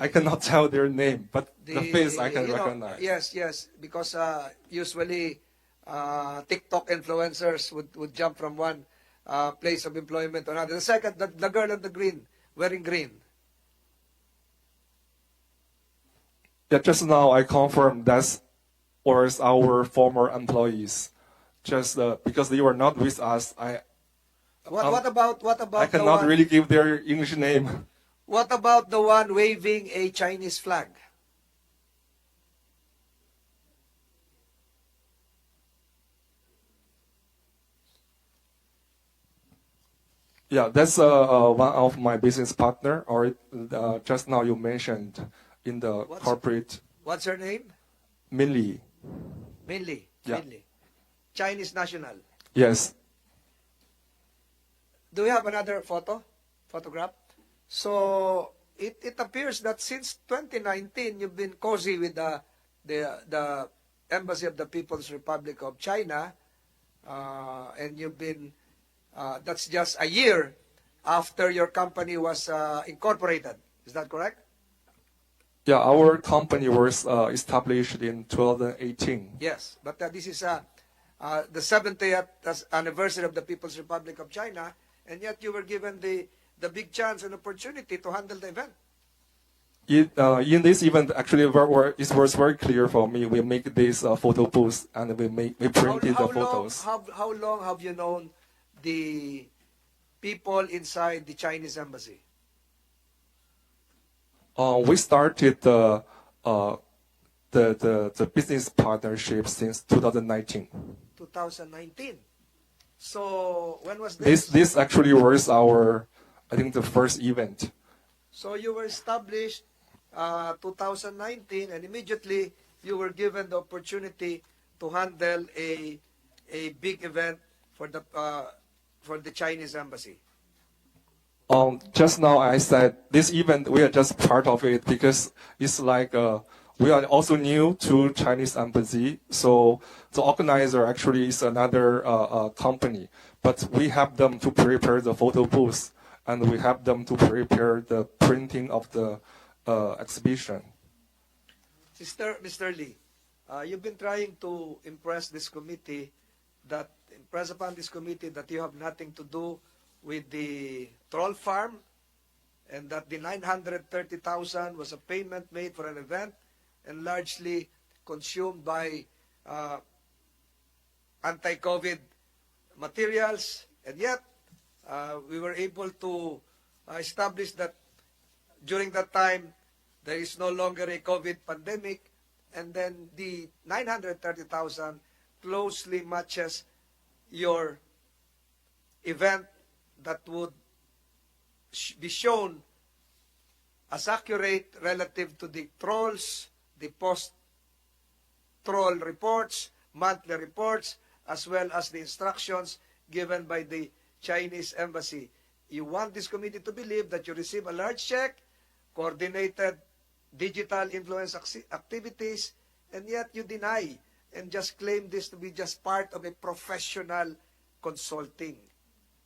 I cannot tell their name, but the face I can you know, recognize. yes, because usually TikTok influencers would jump from one place of employment to another. The second, the girl on the green, wearing green. Yeah, just now I confirmed that was our former employees. Just because they were not with us, What about I the cannot one? really give their English name. What about the one waving a Chinese flag? Yeah, that's one of my business partner, or just now you mentioned in the corporate. What's her name? Minli. Minli. Yeah. Minli. Chinese national. Yes. Do we have another photograph? So it appears that since 2019, you've been cozy with the Embassy of the People's Republic of China, and you've been, that's just a year after your company was incorporated. Is that correct? Yeah, our company was established in 2018. Yes, but this is the 70th anniversary of the People's Republic of China, and yet you were given the big chance and opportunity to handle the event. In this event, actually, it was very clear for me. We make this photo booth and we printed the photos. How long have you known the people inside the Chinese embassy? We started the business partnership since 2019. 2019. So when was this? This actually was our, I think, the first event. So you were established 2019, and immediately you were given the opportunity to handle a big event for the Chinese embassy. Just now I said this event, we are just part of it because it's like we are also new to Chinese embassy. So the organizer actually is another company, but we have them to prepare the photo booth and we have them to prepare the printing of the exhibition. Mr. Lee, you've been trying to impress upon this committee that you have nothing to do with the troll farm, and that the 930,000 was a payment made for an event and largely consumed by anti-COVID materials, and yet we were able to establish that during that time there is no longer a COVID pandemic, and then the 930,000 closely matches your event that would be shown as accurate relative to the trolls, the post-troll reports, monthly reports, as well as the instructions given by the Chinese embassy. You want this committee to believe that you receive a large check, coordinated digital influence activities, and yet you deny and just claim this to be just part of a professional consulting.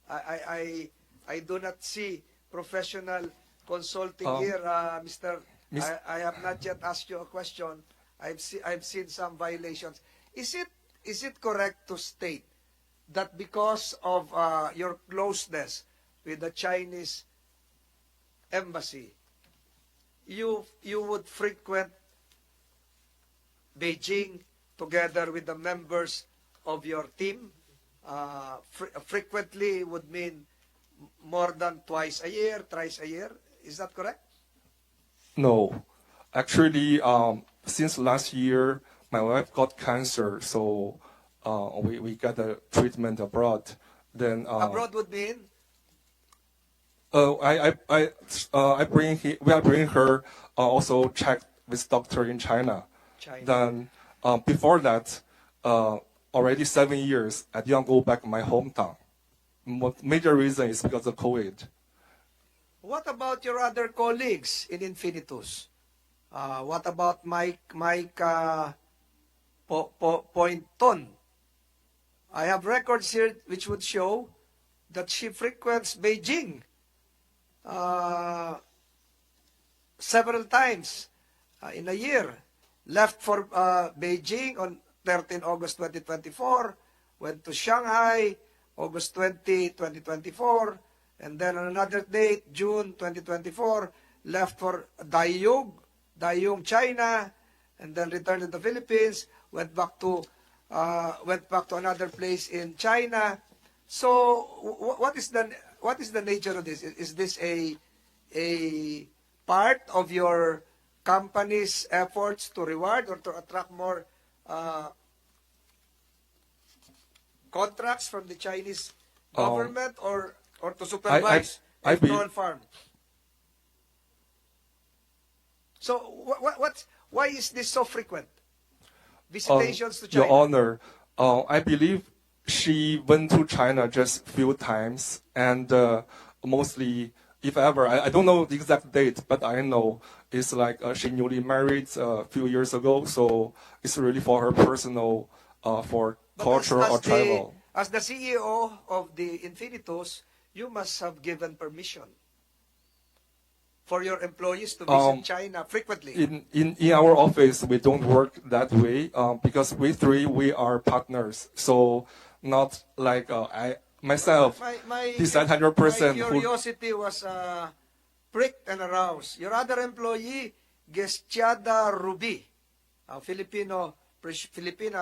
I do not see professional consulting here, Mr. I have not yet asked you a question. I've seen some violations. Is it correct to state that because of your closeness with the Chinese embassy, you would frequent Beijing together with the members of your team? Frequently would mean more than twice a year, thrice a year. Is that correct? No. Actually, since last year, my wife got cancer, so we got a treatment abroad. Then abroad would mean? we are bringing her also checked with doctor in China. Then before that, already 7 years, I didn't go back to my hometown. Major reason is because of COVID. What about your other colleagues in Infinitus? What about Mike Pointon? I have records here which would show that she frequents Beijing several times in a year. Left for Beijing on 13 August 2024, went to Shanghai, August 20, 2024, and then on another date, June 2024, left for Dayung, China, and then returned to the Philippines, went back to another place in China. So, what is the nature of this? Is this a part of your company's efforts to reward or to attract more contracts from the Chinese government, or to supervise ethanol farm? So, why is this so frequent? Visitations to China? Your Honor, I believe she went to China just few times, and mostly, if ever, I don't know the exact date, but I know it's like she newly married a few years ago, so it's really for her personal, for culture or travel. As the CEO of the Infinitus, you must have given permission for your employees to visit China frequently. In our office, we don't work that way because we are partners. So not like I myself decide 100%. My curiosity was pricked and aroused. Your other employee, Gestiada Ruby, Filipina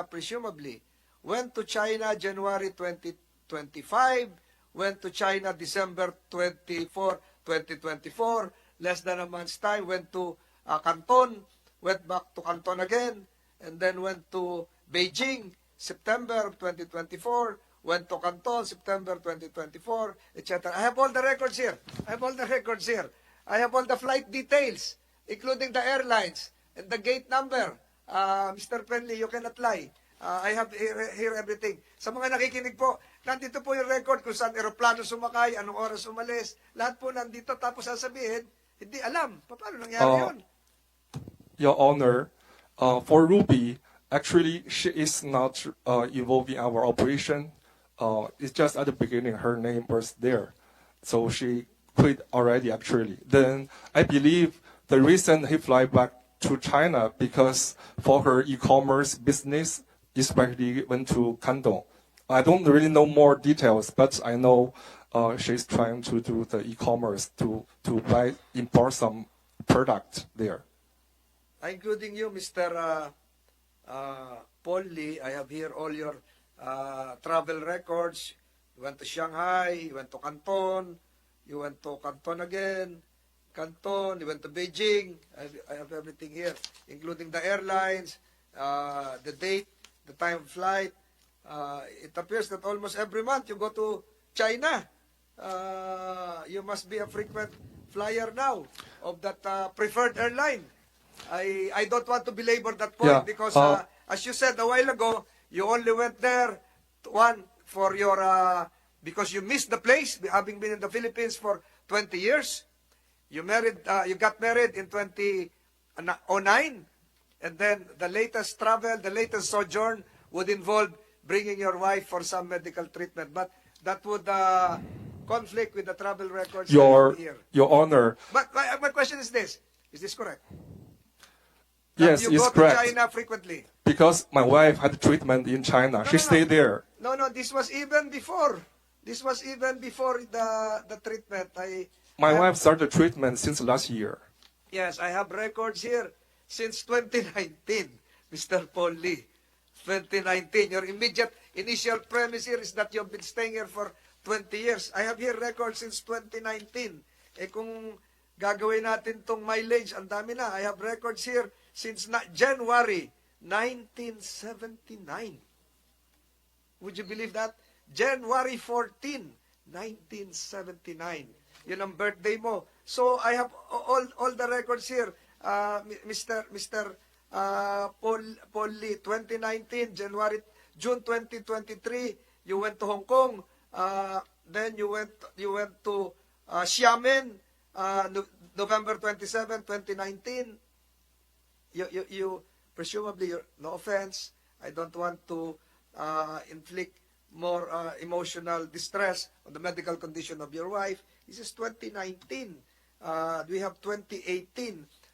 presumably, went to China January 2025, went to China December 24, 2024, less than a month's time, went to Canton, went back to Canton again, and then went to Beijing, September of 2024, went to Canton, September 2024, etc. I have all the records here. I have all the flight details, including the airlines and the gate number. Mr. Penley, you cannot lie. I have here everything. Sa mga nakikinig po, nandito po yung record kung saan aeroplano sumakay, anong oras umalis. Lahat po nandito, tapos sasabihin, hindi alam. Paano nangyari yun? Your Honor, for Ruby, actually, she is not involved in our operation. It's just at the beginning, her name was there. So she quit already, actually. Then I believe the reason he fly back to China because for her e-commerce business, especially went to Canton. I don't really know more details, but I know she's trying to do the e-commerce to import some product there. Including you, Mr. Paul Lee, I have here all your travel records. You went to Shanghai, you went to Canton, you went to Canton again, you went to Beijing. I have everything here, including the airlines, the date, the time of flight. It appears that almost every month you go to China. You must be a frequent flyer now of that preferred airline. I don't want to belabor that point because, as you said a while ago, you only went there for your because you missed the place, having been in the Philippines for 20 years. You got married in 2009, and then the latest travel, the latest sojourn would involve bringing your wife for some medical treatment, but that would conflict with the travel records Your Honor. But my question is this: is this correct? Yes, you it's go correct. to China frequently. Because my wife had treatment in China. She stayed there. No, this was even before. This was even before the treatment. My wife started treatment since last year. Yes, I have records here since 2019, Mr. Paul Lee. 2019. Your immediate initial premise here is that you've been staying here for 20 years. I have here records since 2019. Kung gagawin natin tong mileage, ang dami na. I have records here since January 1979. Would you believe that? January 14, 1979. Yun ang birthday mo. So I have all the records here. Mr. Paul Lee, 2019, June 2023, you went to Hong Kong. Then you went to Xiamen, November 27, 2019. You presumably, no offense, I don't want to inflict more emotional distress on the medical condition of your wife. This is 2019. We have 2018.